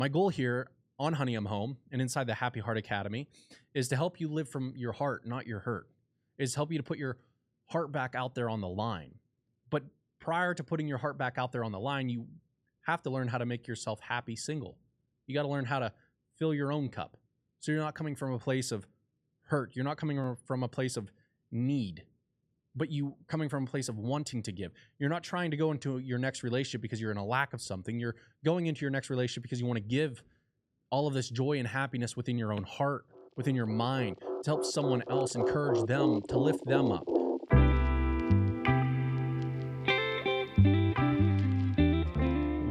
My goal here on Honey I'm Home and inside the Happy Heart Academy is to help you live from your heart, not your hurt. Is help you to put your heart back out there on the line. But prior to putting your heart back out there on the line, you have to learn how to make yourself happy single. You got to learn how to fill your own cup. So you're not coming from a place of hurt. You're not coming from a place of need, but you coming from a place of wanting to give. You're not trying to go into your next relationship because you're in a lack of something. You're going into your next relationship because you want to give all of this joy and happiness within your own heart, within your mind, to help someone else, encourage them, to lift them up.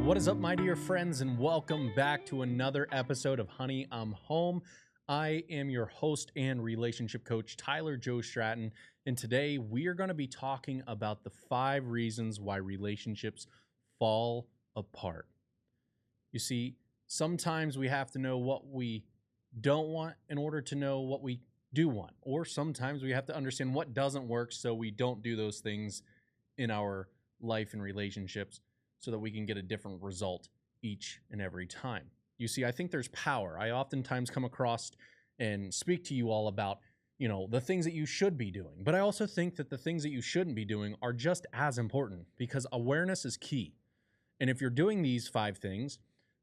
What is up, my dear friends, and welcome back to another episode of Honey I'm Home. I am your host and relationship coach, Tyler Joe Stratton, and today we are going to be talking about the 5 reasons why relationships fall apart. You see, sometimes we have to know what we don't want in order to know what we do want, or sometimes we have to understand what doesn't work so we don't do those things in our life and relationships so that we can get a different result each and every time. You see, I think there's power. I oftentimes come across and speak to you all about, the things that you should be doing. But I also think that the things that you shouldn't be doing are just as important because awareness is key. And if you're doing these 5 things,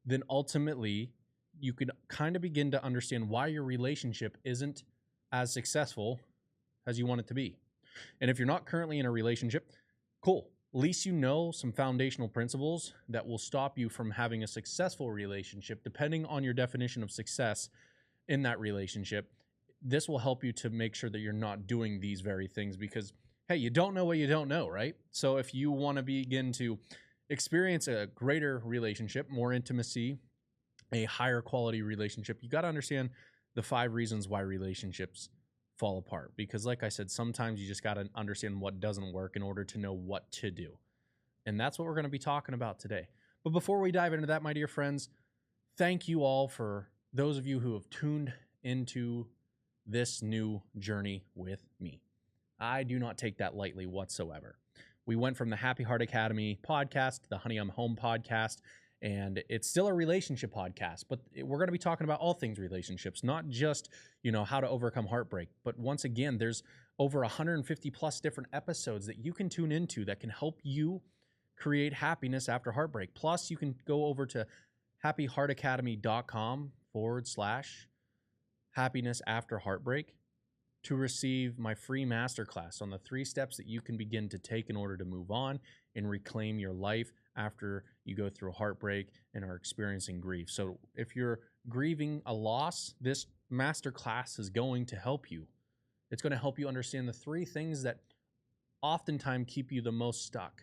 then ultimately you could kind of begin to understand why your relationship isn't as successful as you want it to be. And if you're not currently in a relationship, cool. At least you know some foundational principles that will stop you from having a successful relationship, depending on your definition of success in that relationship. This will help you to make sure that you're not doing these very things because, hey, you don't know what you don't know, right? So if you want to begin to experience a greater relationship, more intimacy, a higher quality relationship, you got to understand the 5 reasons why relationships fall apart. Because like I said, sometimes you just got to understand what doesn't work in order to know what to do. And that's what we're going to be talking about today. But before we dive into that, my dear friends, thank you all for those of you who have tuned into this new journey with me. I do not take that lightly whatsoever. We went from the Happy Heart Academy podcast to the Honey I'm Home podcast, and it's still a relationship podcast, but we're going to be talking about all things relationships, not just, how to overcome heartbreak. But once again, there's over 150 plus different episodes that you can tune into that can help you create happiness after heartbreak. Plus, you can go over to happyheartacademy.com/happiness after heartbreak to receive my free masterclass on the 3 steps that you can begin to take in order to move on and reclaim your life after you go through heartbreak and are experiencing grief. So if you're grieving a loss, this masterclass is going to help you. It's going to help you understand the 3 things that oftentimes keep you the most stuck.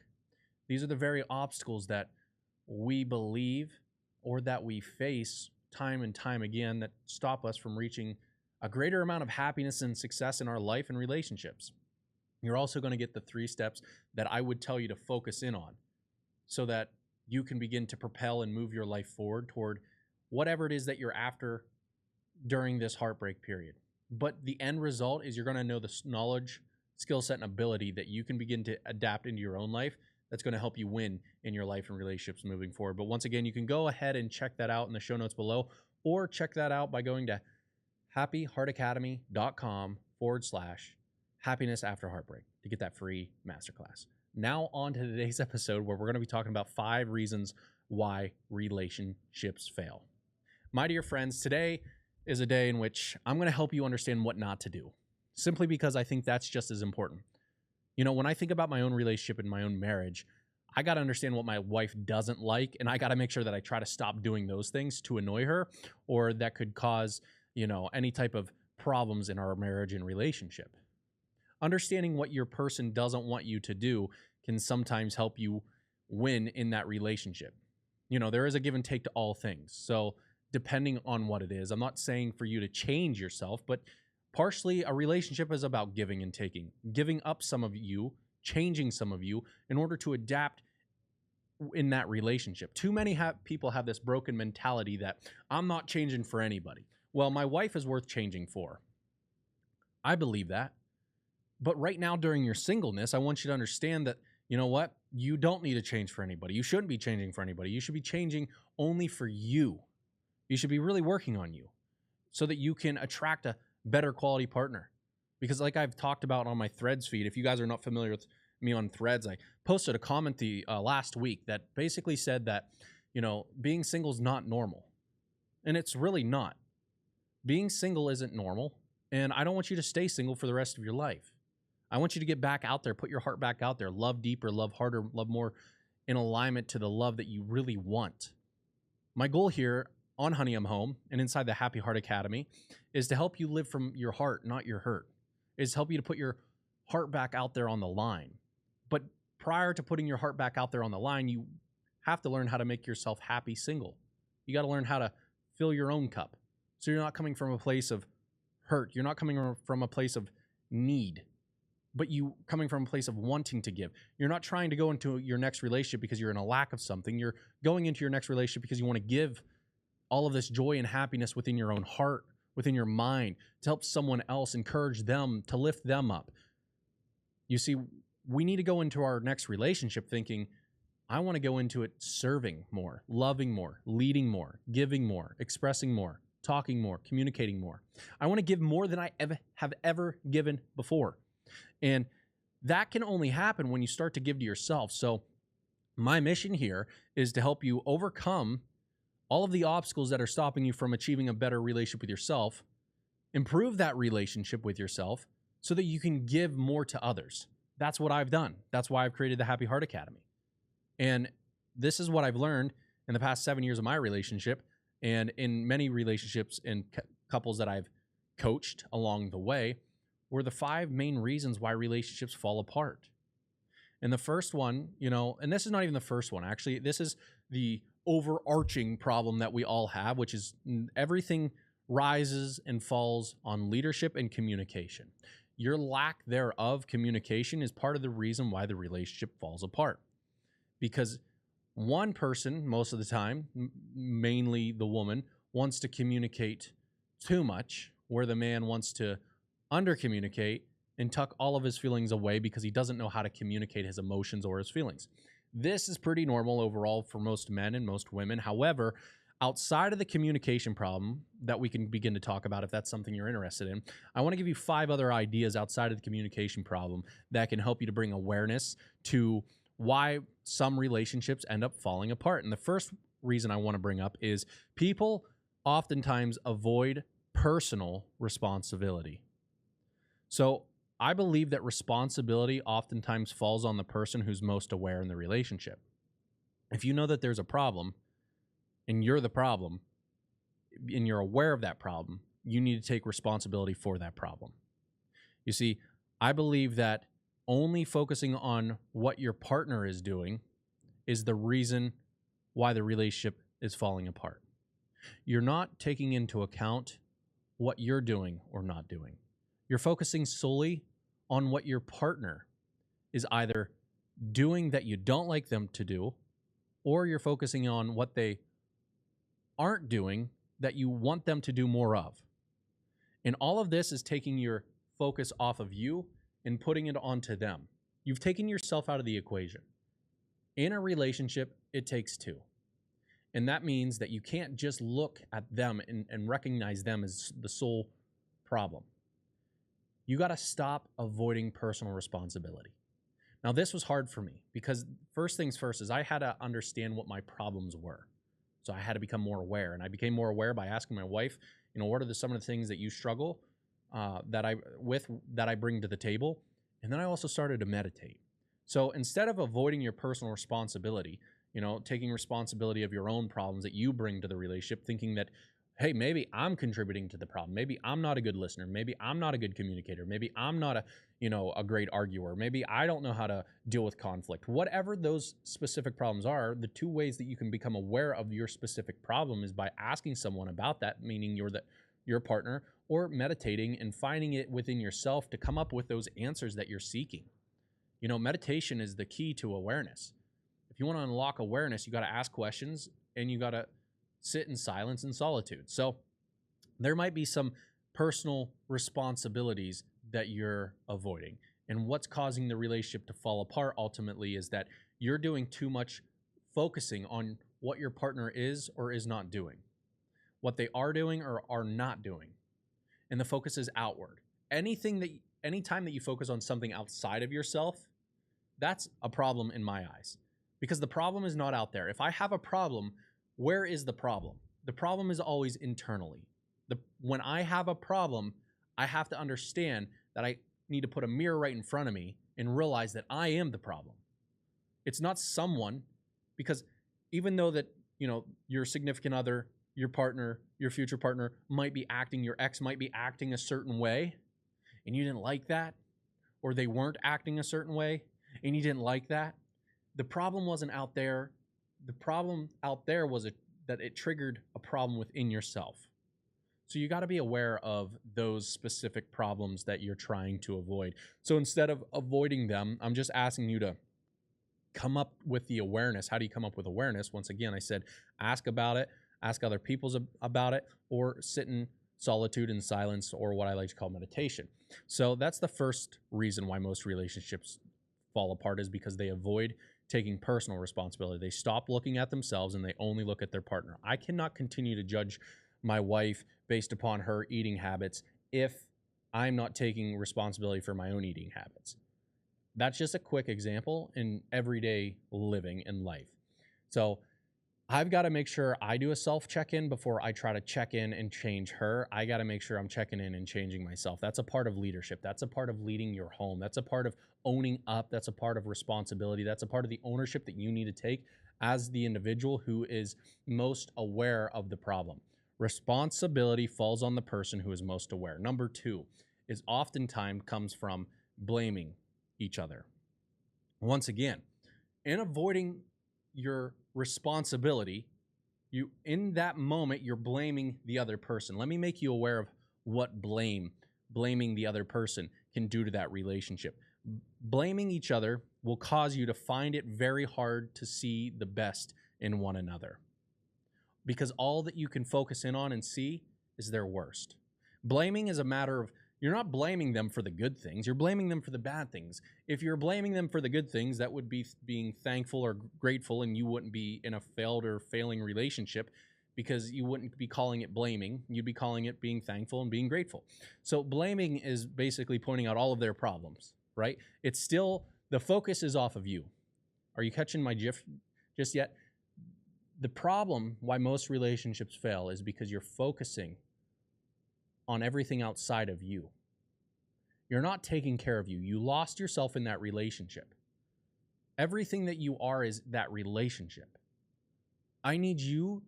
These are the very obstacles that we believe or that we face time and time again that stop us from reaching a greater amount of happiness and success in our life and relationships. You're also going to get the 3 steps that I would tell you to focus in on so that you can begin to propel and move your life forward toward whatever it is that you're after during this heartbreak period. But the end result is you're going to know the knowledge, skill set, and ability that you can begin to adapt into your own life that's going to help you win in your life and relationships moving forward. But once again, you can go ahead and check that out in the show notes below, or check that out by going to happyheartacademy.com/happiness after heartbreak to get that free masterclass. Now on to today's episode where we're going to be talking about 5 reasons why relationships fail. My dear friends, today is a day in which I'm going to help you understand what not to do, simply because I think that's just as important. When I think about my own relationship and my own marriage, I got to understand what my wife doesn't like, and I got to make sure that I try to stop doing those things to annoy her or that could cause any type of problems in our marriage and relationship. Understanding what your person doesn't want you to do can sometimes help you win in that relationship. There is a give and take to all things. So depending on what it is, I'm not saying for you to change yourself, but partially a relationship is about giving and taking, giving up some of you, changing some of you in order to adapt in that relationship. Too many people have this broken mentality that I'm not changing for anybody. Well, my wife is worth changing for. I believe that. But right now during your singleness, I want you to understand that, what? You don't need to change for anybody. You shouldn't be changing for anybody. You should be changing only for you. You should be really working on you so that you can attract a better quality partner. Because like I've talked about on my Threads feed, if you guys are not familiar with me on Threads, I posted a comment the last week that basically said that, being single is not normal. And it's really not. Being single isn't normal. And I don't want you to stay single for the rest of your life. I want you to get back out there, put your heart back out there, love deeper, love harder, love more in alignment to the love that you really want. My goal here on Honey I'm Home and inside the Happy Heart Academy is to help you live from your heart, not your hurt. Is help you to put your heart back out there on the line. But prior to putting your heart back out there on the line, you have to learn how to make yourself happy single. You got to learn how to fill your own cup. So you're not coming from a place of hurt. You're not coming from a place of need, but you coming from a place of wanting to give. You're not trying to go into your next relationship because you're in a lack of something. You're going into your next relationship because you want to give all of this joy and happiness within your own heart, within your mind, to help someone else, encourage them, to lift them up. You see, we need to go into our next relationship thinking, I want to go into it serving more, loving more, leading more, giving more, expressing more, talking more, communicating more. I want to give more than I have ever given before. And that can only happen when you start to give to yourself. So my mission here is to help you overcome all of the obstacles that are stopping you from achieving a better relationship with yourself, improve that relationship with yourself so that you can give more to others. That's what I've done. That's why I've created the Happy Heart Academy. And this is what I've learned in the past 7 years of my relationship and in many relationships and couples that I've coached along the way were the 5 main reasons why relationships fall apart. And the first one, and this is not even the first one. Actually, this is the overarching problem that we all have, which is everything rises and falls on leadership and communication. Your lack thereof communication is part of the reason why the relationship falls apart. Because one person, most of the time, mainly the woman, wants to communicate too much, where the man wants to under-communicate and tuck all of his feelings away because he doesn't know how to communicate his emotions or his feelings. This is pretty normal overall for most men and most women. However, outside of the communication problem that we can begin to talk about, if that's something you're interested in, I want to give you 5 other ideas outside of the communication problem that can help you to bring awareness to why some relationships end up falling apart. And the first reason I want to bring up is people oftentimes avoid personal responsibility. So I believe that responsibility oftentimes falls on the person who's most aware in the relationship. If you know that there's a problem and you're the problem and you're aware of that problem, you need to take responsibility for that problem. You see, I believe that only focusing on what your partner is doing is the reason why the relationship is falling apart. You're not taking into account what you're doing or not doing. You're focusing solely on what your partner is either doing that you don't like them to do, or you're focusing on what they aren't doing that you want them to do more of. And all of this is taking your focus off of you and putting it onto them. You've taken yourself out of the equation. In a relationship, it takes 2. And that means that you can't just look at them and recognize them as the sole problem. You got to stop avoiding personal responsibility. Now, this was hard for me because first things first is I had to understand what my problems were. So I had to become more aware. And I became more aware by asking my wife, what are some of the things that you struggle that I bring to the table? And then I also started to meditate. So instead of avoiding your personal responsibility, taking responsibility of your own problems that you bring to the relationship, thinking that, hey, maybe I'm contributing to the problem. Maybe I'm not a good listener. Maybe I'm not a good communicator. Maybe I'm not a great arguer. Maybe I don't know how to deal with conflict. Whatever those specific problems are, the 2 ways that you can become aware of your specific problem is by asking someone about that, meaning your partner, or meditating and finding it within yourself to come up with those answers that you're seeking. Meditation is the key to awareness. If you want to unlock awareness, you got to ask questions and you got to sit in silence and solitude. So there might be some personal responsibilities that you're avoiding. And what's causing the relationship to fall apart ultimately is that you're doing too much focusing on what your partner is or is not doing. what they are doing or are not doing. And the focus is outward. Anytime that you focus on something outside of yourself, that's a problem in my eyes. Because the problem is not out there. If I have a problem, where is the problem? The problem is always internally. When I have a problem, I have to understand that I need to put a mirror right in front of me and realize that I am the problem. It's not someone, because even though that, your significant other, your partner, your future partner your ex might be acting a certain way, and you didn't like that, or they weren't acting a certain way, and you didn't like that, the problem wasn't out there. The problem out there was that it triggered a problem within yourself. So you got to be aware of those specific problems that you're trying to avoid. So instead of avoiding them, I'm just asking you to come up with the awareness. How do you come up with awareness? Once again, I said, ask about it, ask other people about it, or sit in solitude and silence, or what I like to call meditation. So that's the first reason why most relationships fall apart, is because they avoid taking personal responsibility. They stop looking at themselves and they only look at their partner. I cannot continue to judge my wife based upon her eating habits if I'm not taking responsibility for my own eating habits. That's just a quick example in everyday living in life. So I've got to make sure I do a self check-in before I try to check in and change her. I got to make sure I'm checking in and changing myself. That's a part of leadership. That's a part of leading your home. That's a part of owning up. That's a part of responsibility. That's a part of the ownership that you need to take as the individual who is most aware of the problem. Responsibility falls on the person who is most aware. Number two is oftentimes comes from blaming each other. Once again, in avoiding your responsibility, in that moment, you're blaming the other person. Let me make you aware of what blaming the other person can do to that relationship. Blaming each other will cause you to find it very hard to see the best in one another, because all that you can focus in on and see is their worst. Blaming is a matter of, you're not blaming them for the good things, you're blaming them for the bad things. If you're blaming them for the good things, that would be being thankful or grateful, and you wouldn't be in a failed or failing relationship, because you wouldn't be calling it blaming, you'd be calling it being thankful and being grateful. So blaming is basically pointing out all of their problems, right? It's still, the focus is off of you. Are you catching my gif just yet? The problem why most relationships fail is because you're focusing on everything outside of you. You're not taking care of you. You lost yourself in that relationship. Everything that you are is that relationship. I need you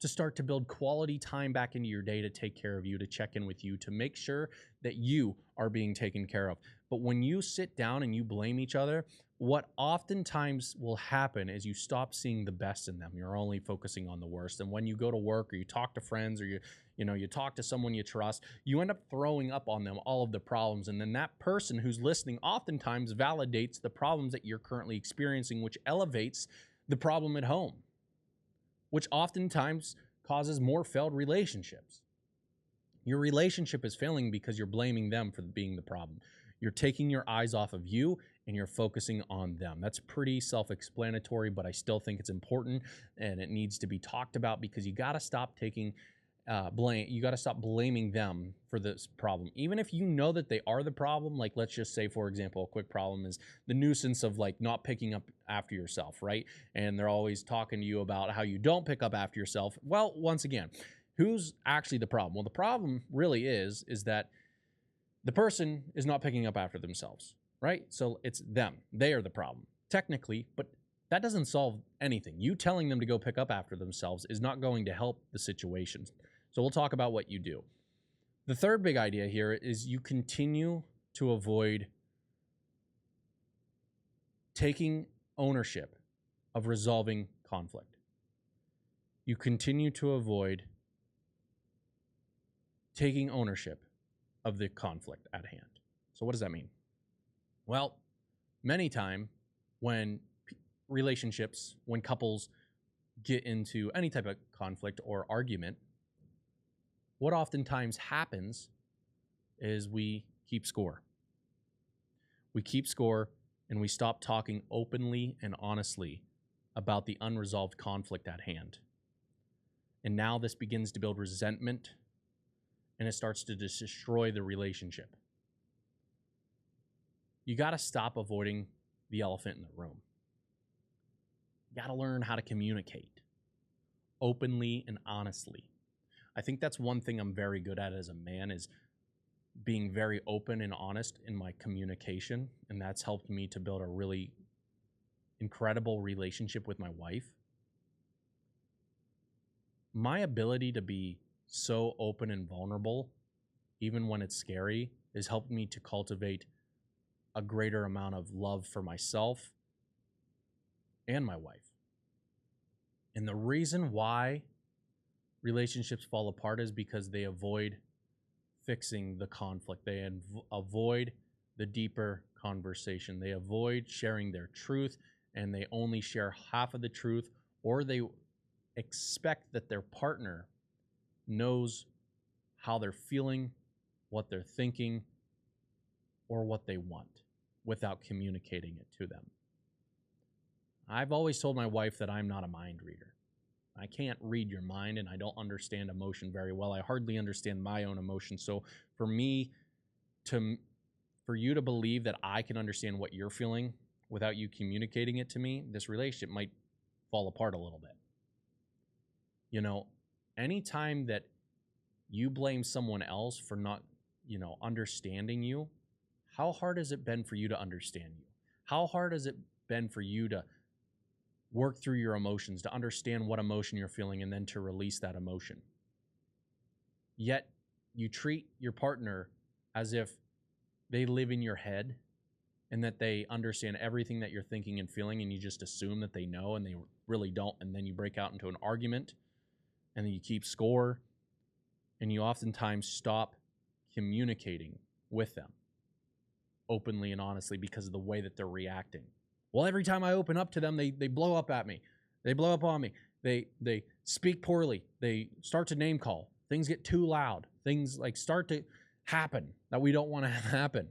to start to build quality time back into your day to take care of you, to check in with you, to make sure that you are being taken care of. But when you sit down and you blame each other, what oftentimes will happen is you stop seeing the best in them. You're only focusing on the worst. And when you go to work, or you talk to friends, or you talk to someone you trust, you end up throwing up on them all of the problems. And then that person who's listening oftentimes validates the problems that you're currently experiencing, which elevates the problem at home, which oftentimes causes more failed relationships. Your relationship is failing because you're blaming them for being the problem. You're taking your eyes off of you and you're focusing on them. That's pretty self-explanatory, but I still think it's important and it needs to be talked about, because you got to stop taking blame. You got to stop blaming them for this problem. Even if you know that they are the problem, like let's just say, for example, a quick problem is the nuisance of like not picking up after yourself, right? And they're always talking to you about how you don't pick up after yourself. Well, once again, who's actually the problem? Well, the problem really is that the person is not picking up after themselves, right? So it's them. They are the problem, technically, but that doesn't solve anything. You telling them to go pick up after themselves is not going to help the situation. So we'll talk about what you do. The third big idea here is you continue to avoid taking ownership of resolving conflict. You continue to avoid taking ownership of the conflict at hand. So what does that mean? Well, many times when when couples get into any type of conflict or argument, what oftentimes happens is we keep score. We keep score and we stop talking openly and honestly about the unresolved conflict at hand. And now this begins to build resentment, and it starts to destroy the relationship. You got to stop avoiding the elephant in the room. You got to learn how to communicate openly and honestly. I think that's one thing I'm very good at as a man, is being very open and honest in my communication. And that's helped me to build a really incredible relationship with my wife. My ability to be so open and vulnerable, even when it's scary, has helped me to cultivate a greater amount of love for myself and my wife. And the reason why relationships fall apart is because they avoid fixing the conflict. They avoid the deeper conversation. They avoid sharing their truth, and they only share half of the truth, or they expect that their partner knows how they're feeling, what they're thinking, or what they want without communicating it to them. I've always told my wife that I'm not a mind reader. I can't read your mind, and I don't understand emotion very well. I hardly understand my own emotions. So for you to believe that I can understand what you're feeling without you communicating it to me, this relationship might fall apart a little bit. You know, anytime that you blame someone else for not, understanding you, how hard has it been for you to understand you? How hard has it been for you to work through your emotions, to understand what emotion you're feeling, and then to release that emotion? Yet you treat your partner as if they live in your head and that they understand everything that you're thinking and feeling, and you just assume that they know, and they really don't. And then you break out into an argument, and then you keep score, and you oftentimes stop communicating with them openly and honestly because of the way that they're reacting. Well, every time I open up to them, they blow up at me. They blow up on me. They speak poorly. They start to name call. Things get too loud. Things like start to happen that we don't want to happen.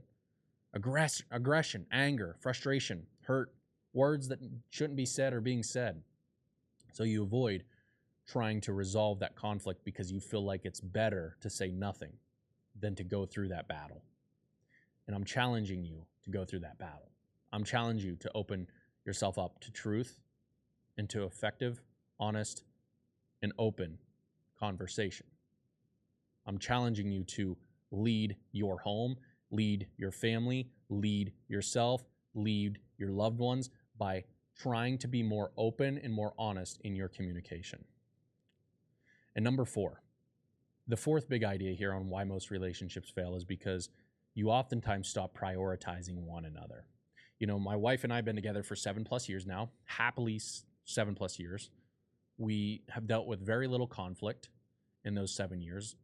Aggression, anger, frustration, hurt, words that shouldn't be said are being said. So you avoid trying to resolve that conflict because you feel like it's better to say nothing than to go through that battle. And I'm challenging you to go through that battle. I'm challenging you to open yourself up to truth and to effective, honest, and open conversation. I'm challenging you to lead your home, lead your family, lead yourself, lead your loved ones by trying to be more open and more honest in your communication. And number 4, the fourth big idea here on why most relationships fail is because you oftentimes stop prioritizing one another. My wife and I have been together for 7+ years now, happily 7+ years. We have dealt with very little conflict in those 7 years.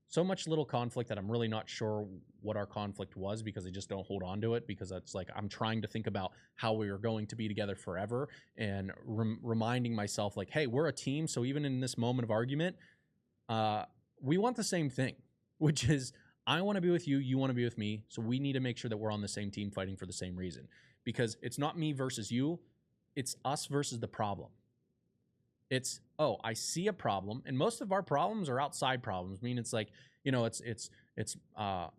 So much little conflict that I'm really not sure what our conflict was, because I just don't hold on to it, because it's like I'm trying to think about how we are going to be together forever and reminding myself like, hey, we're a team. So even in this moment of argument, we want the same thing, which is I want to be with you, you want to be with me. So we need to make sure that we're on the same team fighting for the same reason, because it's not me versus you. It's us versus the problem. It's, I see a problem, and most of our problems are outside problems. I mean, it's like, it's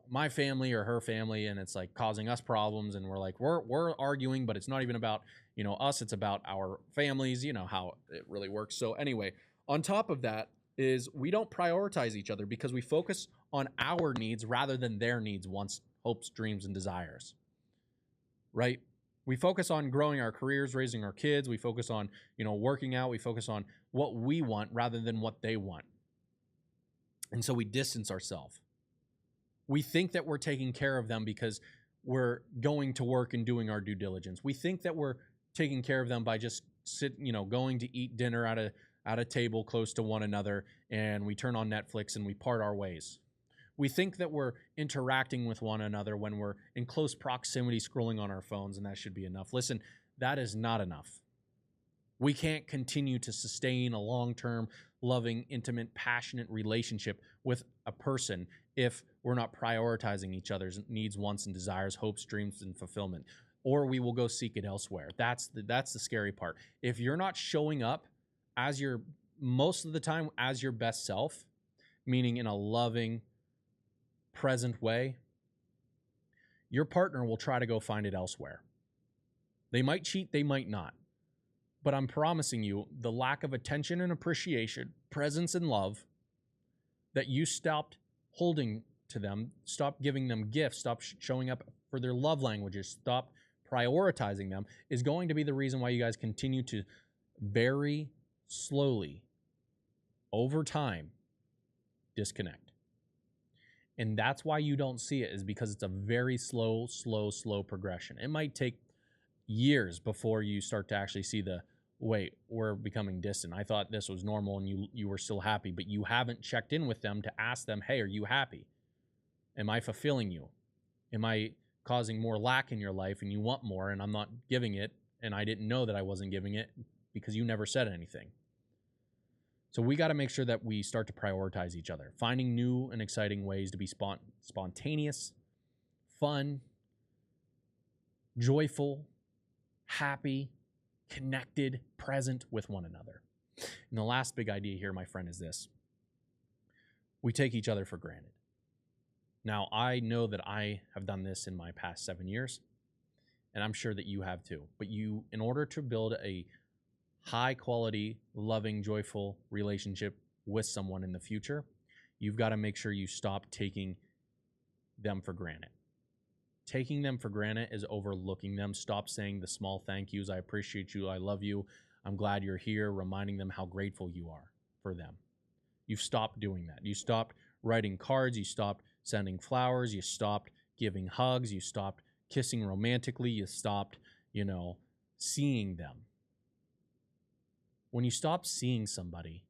my family or her family, and it's like causing us problems, and we're like, we're arguing, but it's not even about, us, it's about our families, how it really works. So anyway, on top of that is we don't prioritize each other because we focus on our needs rather than their needs, wants, hopes, dreams, and desires, right? We focus on growing our careers, raising our kids. We focus on, working out. We focus on what we want rather than what they want. And so we distance ourselves. We think that we're taking care of them because we're going to work and doing our due diligence. We think that we're taking care of them by just going to eat dinner at a table close to one another, and we turn on Netflix and we part our ways. We think that we're interacting with one another when we're in close proximity scrolling on our phones, and that should be enough. Listen, that is not enough. We can't continue to sustain a long-term, loving, intimate, passionate relationship with a person if we're not prioritizing each other's needs, wants, and desires, hopes, dreams, and fulfillment, or we will go seek it elsewhere. That's the scary part. If you're not showing up as your most of the time as your best self, meaning in a loving, present way, your partner will try to go find it elsewhere. They might cheat, they might not. But I'm promising you, the lack of attention and appreciation, presence and love that you stopped holding to them, stop giving them gifts, stop showing up for their love languages, stop prioritizing them, is going to be the reason why you guys continue to very slowly, over time, disconnect. And that's why you don't see it, is because it's a very slow progression. It might take years before you start to actually see the, wait, we're becoming distant. I thought this was normal and you were still happy, but you haven't checked in with them to ask them, hey, are you happy? Am I fulfilling you? Am I causing more lack in your life and you want more and I'm not giving it and I didn't know that I wasn't giving it because you never said anything? So we got to make sure that we start to prioritize each other, finding new and exciting ways to be spontaneous, fun, joyful, happy, connected, present with one another. And the last big idea here, my friend, is this. We take each other for granted. Now, I know that I have done this in my past 7 years, and I'm sure that you have too. But you, in order to build a high quality, loving, joyful relationship with someone in the future, you've got to make sure you stop taking them for granted. Taking them for granted is overlooking them. Stop saying the small thank yous. I appreciate you. I love you. I'm glad you're here. Reminding them how grateful you are for them. You've stopped doing that. You stopped writing cards. You stopped sending flowers. You stopped giving hugs. You stopped kissing romantically. You stopped, seeing them. When you stop seeing somebody,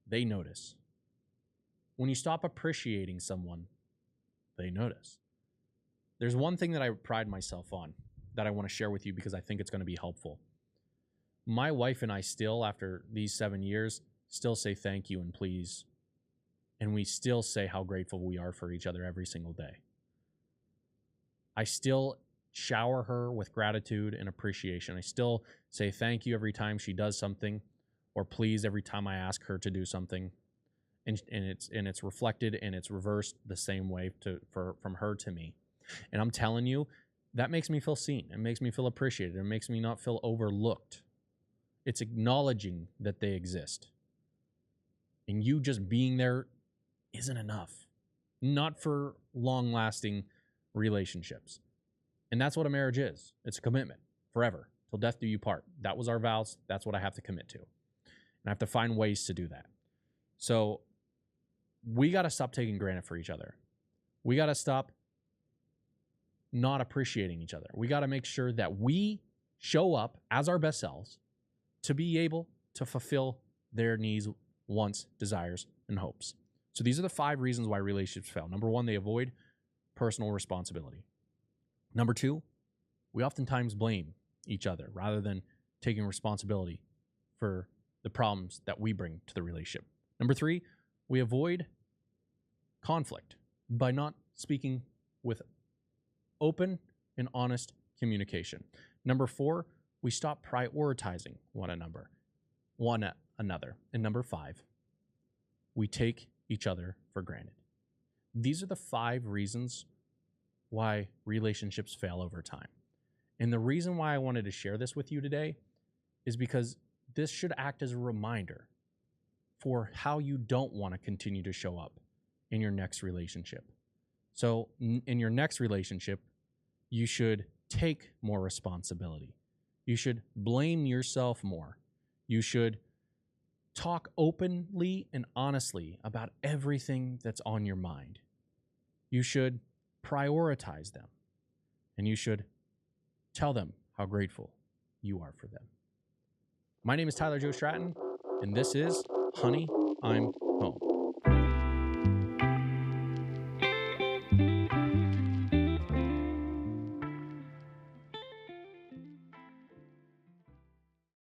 they notice. When you stop appreciating someone, they notice. There's one thing that I pride myself on that I want to share with you because I think it's going to be helpful. My wife and I still, after these 7 years, still say thank you and please. And we still say how grateful we are for each other every single day. I still shower her with gratitude and appreciation. I still say thank you every time she does something, or please every time I ask her to do something. And it's reflected and it's reversed the same way from her to me. And I'm telling you, that makes me feel seen. It makes me feel appreciated. It makes me not feel overlooked. It's acknowledging that they exist. And you just being there isn't enough. Not for long-lasting relationships. And that's what a marriage is. It's a commitment forever, till death do you part. That was our vows. That's what I have to commit to. And I have to find ways to do that. So we got to stop taking granted for each other. We got to stop not appreciating each other. We got to make sure that we show up as our best selves to be able to fulfill their needs, wants, desires, and hopes. So these are the 5 reasons why relationships fail. Number 1, they avoid personal responsibility. Number 2, we oftentimes blame each other rather than taking responsibility for the problems that we bring to the relationship. Number 3, we avoid conflict by not speaking with open and honest communication. Number 4, we stop prioritizing one another. And number 5, we take each other for granted. These are the 5 reasons why relationships fail over time. And the reason why I wanted to share this with you today is because this should act as a reminder for how you don't want to continue to show up in your next relationship. So in your next relationship, you should take more responsibility. You should blame yourself more. You should talk openly and honestly about everything that's on your mind. You should prioritize them. And you should tell them how grateful you are for them. My name is Tyler Joe Stratton, and this is Honey, I'm Home.